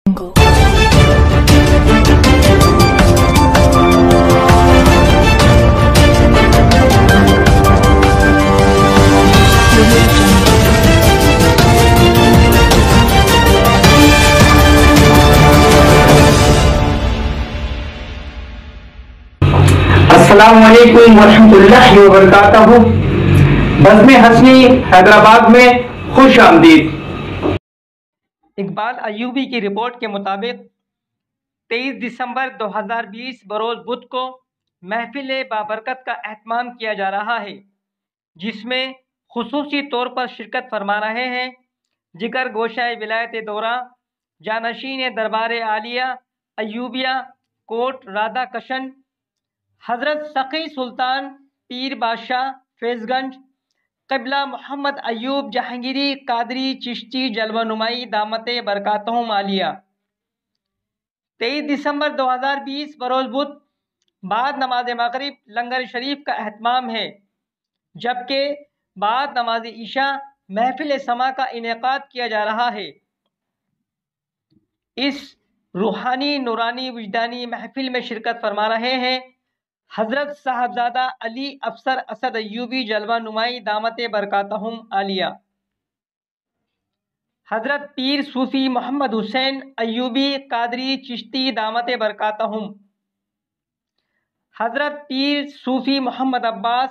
السلام علیکم ورحمۃ اللہ وبرکاتہ۔ بزم حسنی حیدرآباد میں خوش آمدید۔ اقبال ایوبی کی رپورٹ کے مطابق 23 دسمبر 2020 بروز بدھ کو محفل بابرکت کا اہتمام کیا جا رہا ہے، جس میں خصوصی طور پر شرکت فرما رہے ہیں جگر گوشہ ولایت دورہ جانشین دربار عالیہ ایوبیہ کوٹ رادھا کشن حضرت سخی سلطان پیر بادشاہ فیض گنج قبلہ محمد ایوب جہانگیری قادری چشتی جلوہ نمائی دامت برکاتہم عالیہ۔ 23 دسمبر 2020 بروز بدھ بعد نماز مغرب لنگر شریف کا اہتمام ہے، جبکہ بعد نماز عشاء محفل سما کا انعقاد کیا جا رہا ہے۔ اس روحانی نورانی وجدانی محفل میں شرکت فرما رہے ہیں حضرت صاحبزادہ علی افسر اسد ایوبی جلوہ نمائی دامت برکاتہم عالیہ، حضرت پیر صوفی محمد حسین ایوبی قادری چشتی دامت برکاتہم، حضرت پیر صوفی محمد عباس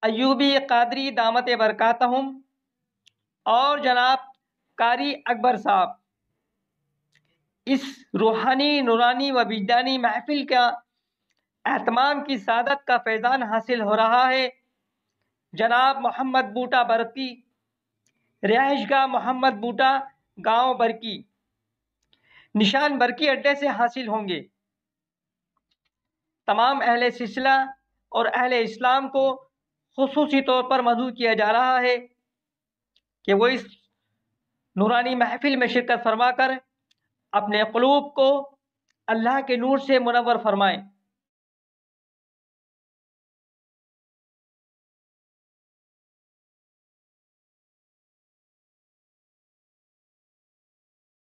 ایوبی قادری دامت برکاتہم اور جناب قاری اکبر صاحب۔ اس روحانی نورانی و وجدانی محفل کا اہتمام کی سعادت کا فیضان حاصل ہو رہا ہے جناب محمد بوٹا برقی، رہائش گاہ محمد بوٹا، گاؤں برقی، نشان برقی اڈے سے حاصل ہوں گے۔ تمام اہل سلسلہ اور اہل اسلام کو خصوصی طور پر مدعو کیا جا رہا ہے کہ وہ اس نورانی محفل میں شرکت فرما کر اپنے قلوب کو اللہ کے نور سے منور فرمائیں۔